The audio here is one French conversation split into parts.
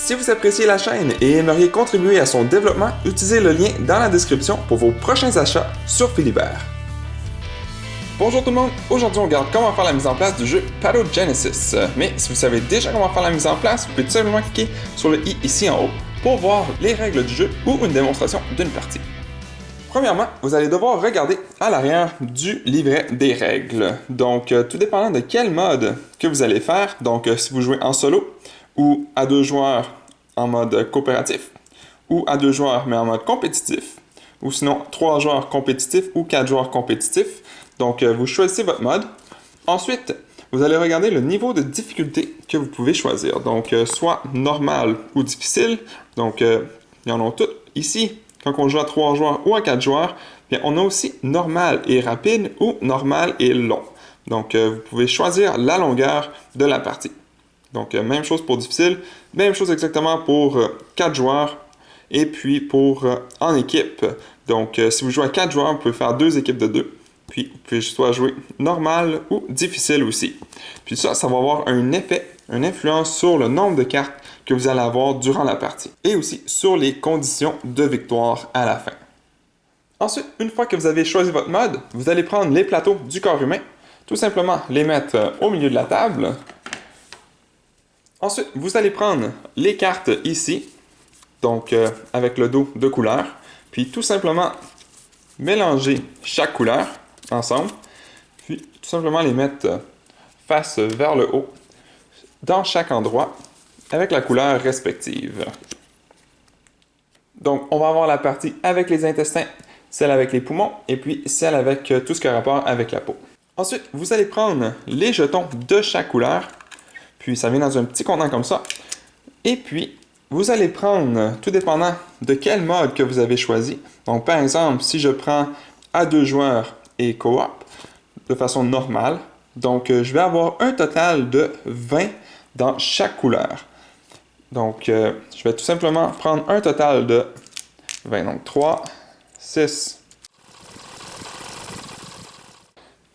Si vous appréciez la chaîne et aimeriez contribuer à son développement, utilisez le lien dans la description pour vos prochains achats sur Philibert. Bonjour tout le monde, aujourd'hui on regarde comment faire la mise en place du jeu Pathogenesis. Mais si vous savez déjà comment faire la mise en place, vous pouvez tout simplement cliquer sur le i ici en haut pour voir les règles du jeu ou une démonstration d'une partie. Premièrement, vous allez devoir regarder à l'arrière du livret des règles. Donc, tout dépendant de quel mode que vous allez faire, donc si vous jouez en solo ou à 2 joueurs en mode coopératif, ou à 2 joueurs mais en mode compétitif, ou sinon 3 joueurs compétitifs ou 4 joueurs compétitifs. Donc, vous choisissez votre mode. Ensuite, vous allez regarder le niveau de difficulté que vous pouvez choisir. Donc, soit normal ou difficile. Donc, il y en a toutes. Ici, quand on joue à 3 joueurs ou à 4 joueurs, bien, on a aussi normal et rapide ou normal et long. Donc, vous pouvez choisir la longueur de la partie. Donc, même chose pour difficile, même chose exactement pour 4 joueurs et puis pour en équipe. Donc, si vous jouez à 4 joueurs, vous pouvez faire 2 équipes de 2. Puis, vous pouvez soit jouer normal ou difficile aussi. Puis ça va avoir un effet, une influence sur le nombre de cartes que vous allez avoir durant la partie. Et aussi sur les conditions de victoire à la fin. Ensuite, une fois que vous avez choisi votre mode, vous allez prendre les plateaux du corps humain, tout simplement les mettre au milieu de la table. Ensuite, vous allez prendre les cartes ici, donc avec le dos de couleur, puis tout simplement mélanger chaque couleur ensemble, puis tout simplement les mettre face vers le haut dans chaque endroit avec la couleur respective. Donc, on va avoir la partie avec les intestins, celle avec les poumons, et puis celle avec tout ce qui a rapport avec la peau. Ensuite, vous allez prendre les jetons de chaque couleur, puis ça vient dans un petit contenant comme ça, et puis vous allez prendre, tout dépendant de quel mode que vous avez choisi. Donc, par exemple, si je prends à 2 joueurs et coop, de façon normale, donc je vais avoir un total de 20 dans chaque couleur. Donc, je vais tout simplement prendre un total de 20. Donc, 3, 6.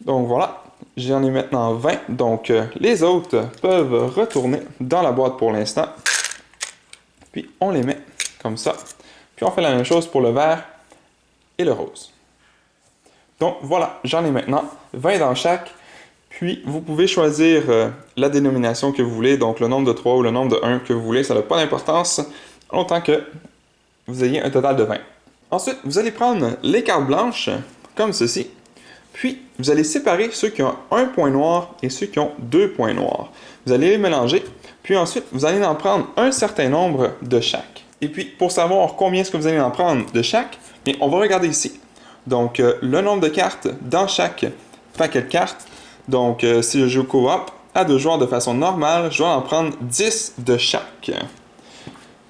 Donc, voilà. J'en ai maintenant 20. Donc, les autres peuvent retourner dans la boîte pour l'instant. Puis, on les met comme ça. Puis, on fait la même chose pour le vert et le rose. Donc, voilà. J'en ai maintenant 20 dans chaque. Puis, vous pouvez choisir la dénomination que vous voulez, donc le nombre de 3 ou le nombre de 1 que vous voulez, ça n'a pas d'importance, autant que vous ayez un total de 20. Ensuite, vous allez prendre les cartes blanches, comme ceci, puis vous allez séparer ceux qui ont un point noir et ceux qui ont 2 points noirs. Vous allez les mélanger, puis ensuite, vous allez en prendre un certain nombre de chaque. Et puis, pour savoir combien est-ce que vous allez en prendre de chaque, bien, on va regarder ici. Donc, le nombre de cartes dans chaque paquet de cartes. Donc, si je joue coop à 2 joueurs de façon normale, je dois en prendre 10 de chaque.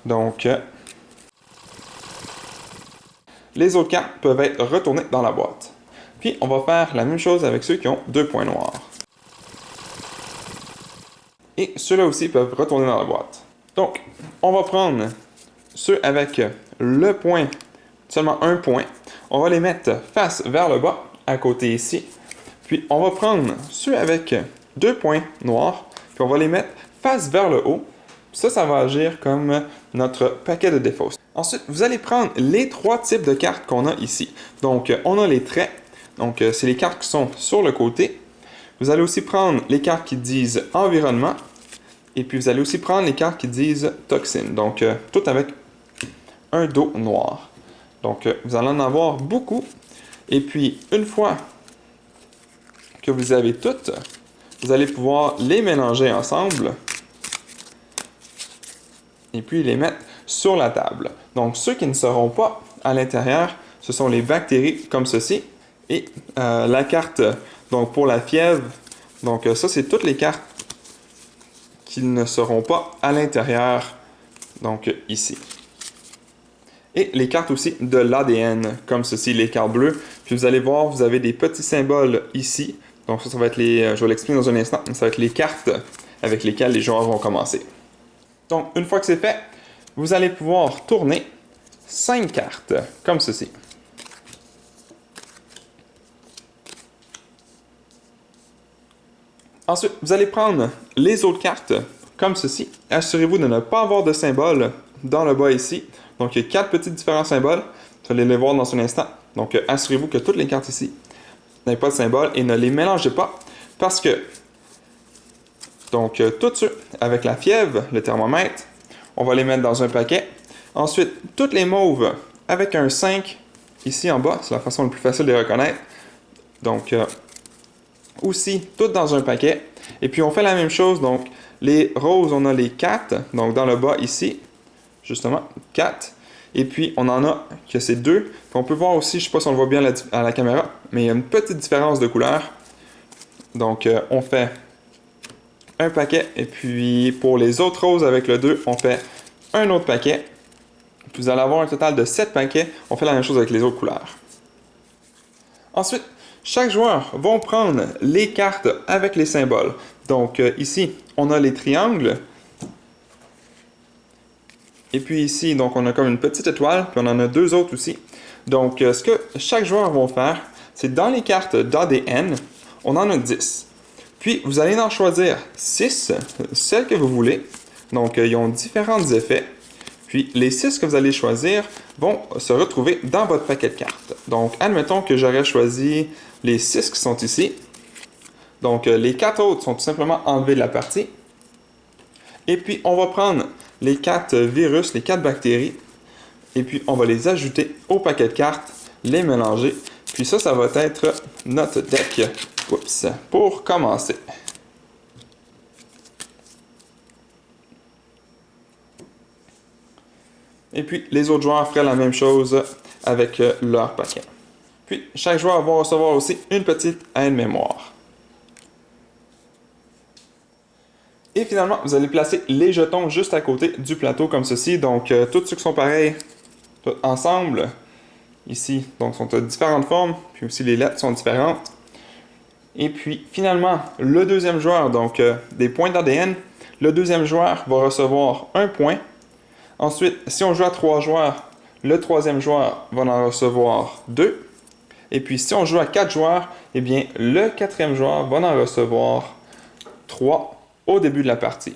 Donc, les autres cartes peuvent être retournées dans la boîte. Puis, on va faire la même chose avec ceux qui ont 2 points noirs. Et ceux-là aussi peuvent retourner dans la boîte. Donc, on va prendre ceux avec le point, seulement un point. On va les mettre face vers le bas, à côté ici. Puis, on va prendre ceux avec 2 points noirs, puis on va les mettre face vers le haut. Ça va agir comme notre paquet de défauts. Ensuite, vous allez prendre les 3 types de cartes qu'on a ici. Donc, on a les traits. Donc, c'est les cartes qui sont sur le côté. Vous allez aussi prendre les cartes qui disent environnement. Et puis, vous allez aussi prendre les cartes qui disent toxines. Donc, tout avec un dos noir. Donc, vous allez en avoir beaucoup. Et puis, une fois que vous avez toutes, vous allez pouvoir les mélanger ensemble et puis les mettre sur la table. Donc, ceux qui ne seront pas à l'intérieur, ce sont les bactéries comme ceci et la carte donc pour la fièvre. Donc, ça, c'est toutes les cartes qui ne seront pas à l'intérieur, donc ici. Et les cartes aussi de l'ADN, comme ceci, les cartes bleues. Puis vous allez voir, vous avez des petits symboles ici. Donc ça va être les, je vais l'expliquer dans un instant, mais ça va être les cartes avec lesquelles les joueurs vont commencer. Donc une fois que c'est fait, vous allez pouvoir tourner 5 cartes, comme ceci. Ensuite, vous allez prendre les autres cartes, comme ceci. Assurez-vous de ne pas avoir de symbole dans le bas ici. Donc, il y a 4 petits différents symboles. Vous allez les voir dans un instant. Donc, assurez-vous que toutes les cartes ici n'aient pas de symbole et ne les mélangez pas parce que, donc, tous ceux avec la fièvre, le thermomètre, on va les mettre dans un paquet. Ensuite, toutes les mauves avec un 5 ici en bas, c'est la façon la plus facile de les reconnaître. Donc, aussi, toutes dans un paquet. Et puis, on fait la même chose. Donc, les roses, on a les 4. Donc, dans le bas ici, justement, 4. Et puis, on en a que c'est 2. Puis on peut voir aussi, je ne sais pas si on le voit bien à la caméra, mais il y a une petite différence de couleur. Donc, on fait un paquet. Et puis, pour les autres roses avec le 2, on fait un autre paquet. Puis, vous allez avoir un total de 7 paquets. On fait la même chose avec les autres couleurs. Ensuite, chaque joueur va prendre les cartes avec les symboles. Donc, ici, on a les triangles. Et puis ici, donc, on a comme une petite étoile, puis on en a 2 autres aussi. Donc, ce que chaque joueur va faire, c'est dans les cartes d'ADN, on en a 10. Puis, vous allez en choisir 6, celles que vous voulez. Donc, ils ont différents effets. Puis, les 6 que vous allez choisir vont se retrouver dans votre paquet de cartes. Donc, admettons que j'aurais choisi les 6 qui sont ici. Donc, les 4 autres sont tout simplement enlevés de la partie. Et puis, on va prendre les 4 virus, les 4 bactéries, et puis on va les ajouter au paquet de cartes, les mélanger. Puis ça va être notre deck. Oups, pour commencer. Et puis, les autres joueurs feraient la même chose avec leur paquet. Puis, chaque joueur va recevoir aussi une petite aide-mémoire. Et finalement, vous allez placer les jetons juste à côté du plateau comme ceci. Donc, tous ceux qui sont pareils, tous ensemble, ici, donc sont de différentes formes. Puis aussi, les lettres sont différentes. Et puis, finalement, le deuxième joueur, donc des points d'ADN, le deuxième joueur va recevoir un point. Ensuite, si on joue à 3 joueurs, le troisième joueur va en recevoir 2. Et puis, si on joue à 4 joueurs, eh bien, le quatrième joueur va en recevoir 3 au début de la partie.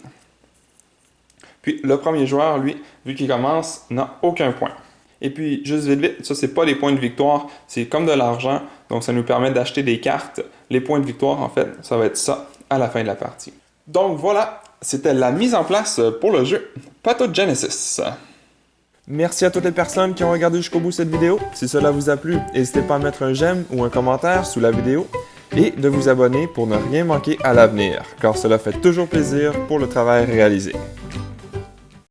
Puis le premier joueur, lui, vu qu'il commence, n'a aucun point. Et puis, juste vite vite, ça c'est pas les points de victoire, c'est comme de l'argent, donc ça nous permet d'acheter des cartes. Les points de victoire, en fait, ça va être ça à la fin de la partie. Donc voilà, c'était la mise en place pour le jeu Pathogenesis. Merci à toutes les personnes qui ont regardé jusqu'au bout cette vidéo. Si cela vous a plu, n'hésitez pas à mettre un j'aime ou un commentaire sous la vidéo et de vous abonner pour ne rien manquer à l'avenir, car cela fait toujours plaisir pour le travail réalisé.